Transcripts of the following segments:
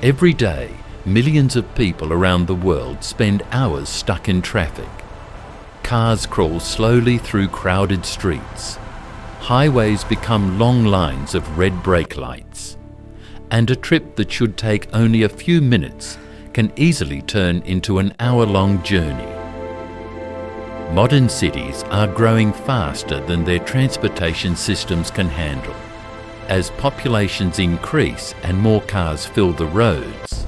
Every day, millions of people around the world spend hours stuck in traffic. Cars crawl slowly through crowded streets. Highways become long lines of red brake lights. And a trip that should take only a few minutes can easily turn into an hour-long journey. Modern cities are growing faster than their transportation systems can handle. As populations increase and more cars fill the roads,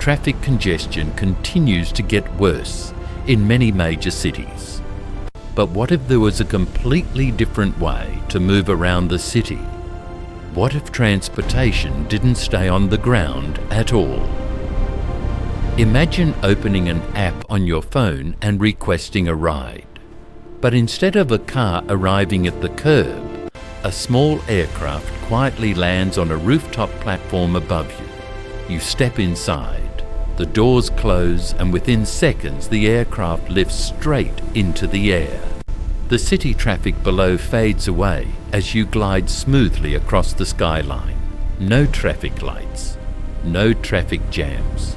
traffic congestion continues to get worse in many major cities. But what if there was a completely different way to move around the city? What if transportation didn't stay on the ground at all? Imagine opening an app on your phone and requesting a ride. But instead of a car arriving at the curb, a small aircraft quietly lands on a rooftop platform above you. You step inside, the doors close, and within seconds the aircraft lifts straight into the air. The city traffic below fades away as you glide smoothly across the skyline. No traffic lights, no traffic jams.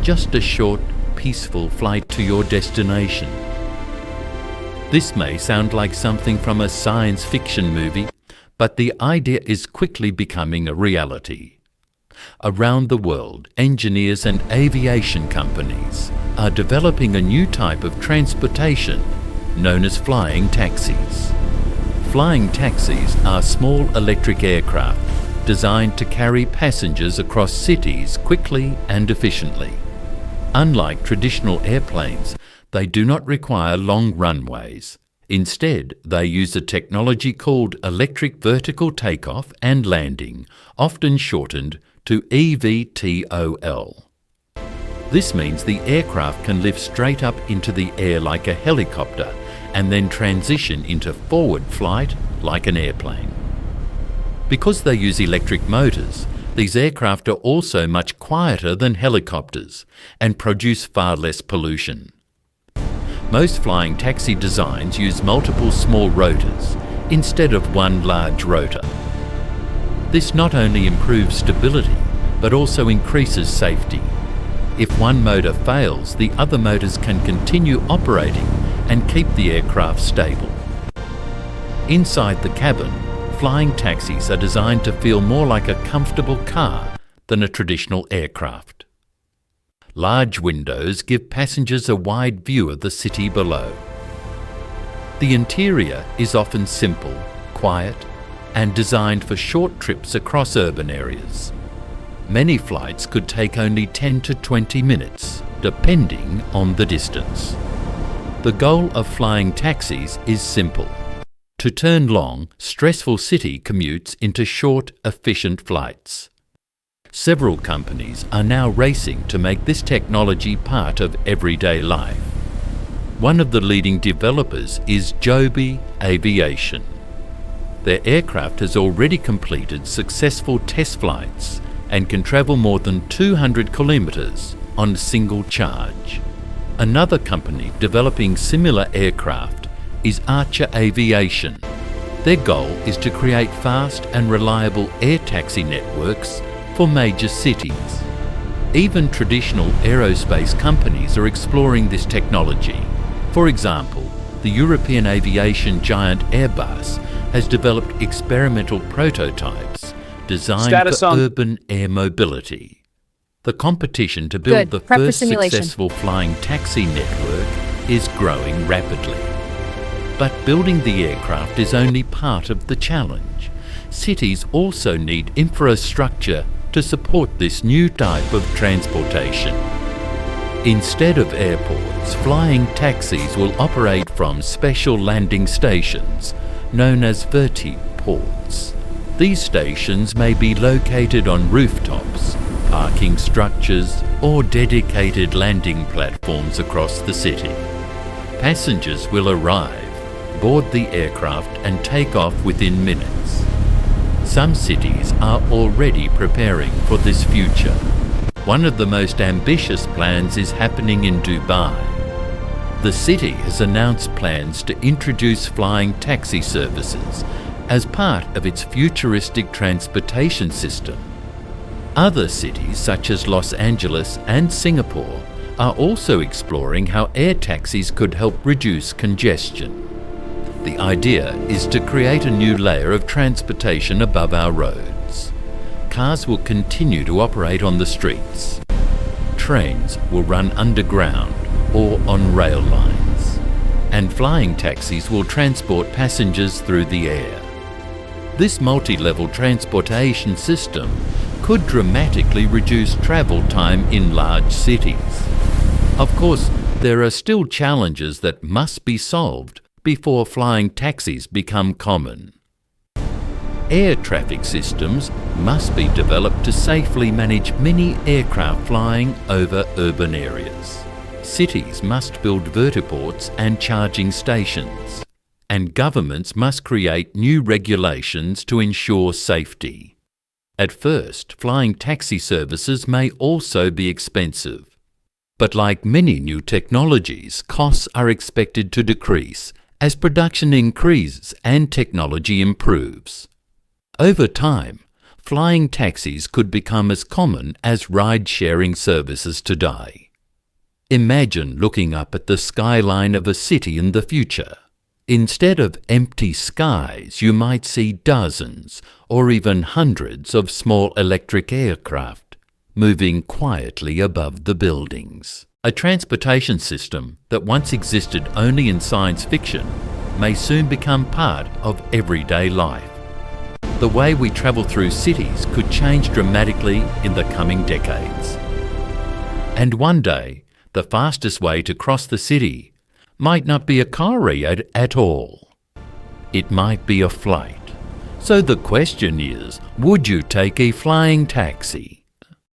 Just a short, peaceful flight to your destination. This may sound like something from a science fiction movie, but the idea is quickly becoming a reality. Around the world, engineers and aviation companies are developing a new type of transportation known as flying taxis. Flying taxis are small electric aircraft designed to carry passengers across cities quickly and efficiently. Unlike traditional airplanes, they do not require long runways. Instead, they use a technology called electric vertical takeoff and landing, often shortened to eVTOL. This means the aircraft can lift straight up into the air like a helicopter and then transition into forward flight like an airplane. Because they use electric motors, these aircraft are also much quieter than helicopters and produce far less pollution. Most flying taxi designs use multiple small rotors instead of one large rotor. This not only improves stability, but also increases safety. If one motor fails, the other motors can continue operating and keep the aircraft stable. Inside the cabin, flying taxis are designed to feel more like a comfortable car than a traditional aircraft. Large windows give passengers a wide view of the city below. The interior is often simple, quiet, and designed for short trips across urban areas. Many flights could take only 10 to 20 minutes, depending on the distance. The goal of flying taxis is simple: to turn long, stressful city commutes into short, efficient flights. Several companies are now racing to make this technology part of everyday life. One of the leading developers is Joby Aviation. Their aircraft has already completed successful test flights and can travel more than 200 kilometers on a single charge. Another company developing similar aircraft is Archer Aviation. Their goal is to create fast and reliable air taxi networks for major cities. Even traditional aerospace companies are exploring this technology. For example, the European aviation giant Airbus has developed experimental prototypes designed for urban air mobility. The competition to build the first successful flying taxi network is growing rapidly. But building the aircraft is only part of the challenge. Cities also need infrastructure to support this new type of transportation. Instead of airports, flying taxis will operate from special landing stations known as vertiports. These stations may be located on rooftops, parking structures, or dedicated landing platforms across the city. Passengers will arrive, board the aircraft, and take off within minutes. Some cities are already preparing for this future. One of the most ambitious plans is happening in Dubai. The city has announced plans to introduce flying taxi services as part of its futuristic transportation system. Other cities such as Los Angeles and Singapore are also exploring how air taxis could help reduce congestion. The idea is to create a new layer of transportation above our roads. Cars will continue to operate on the streets. Trains will run underground or on rail lines. And flying taxis will transport passengers through the air. This multi-level transportation system could dramatically reduce travel time in large cities. Of course, there are still challenges that must be solved before flying taxis become common. Air traffic systems must be developed to safely manage many aircraft flying over urban areas. Cities must build vertiports and charging stations, and governments must create new regulations to ensure safety. At first, flying taxi services may also be expensive. But like many new technologies, costs are expected to decrease as production increases and technology improves. Over time, flying taxis could become as common as ride-sharing services today. Imagine looking up at the skyline of a city in the future. Instead of empty skies, you might see dozens or even hundreds of small electric aircraft moving quietly above the buildings. A transportation system that once existed only in science fiction may soon become part of everyday life. The way we travel through cities could change dramatically in the coming decades. And one day, the fastest way to cross the city might not be a car ride at all. It might be a flight. So the question is, would you take a flying taxi?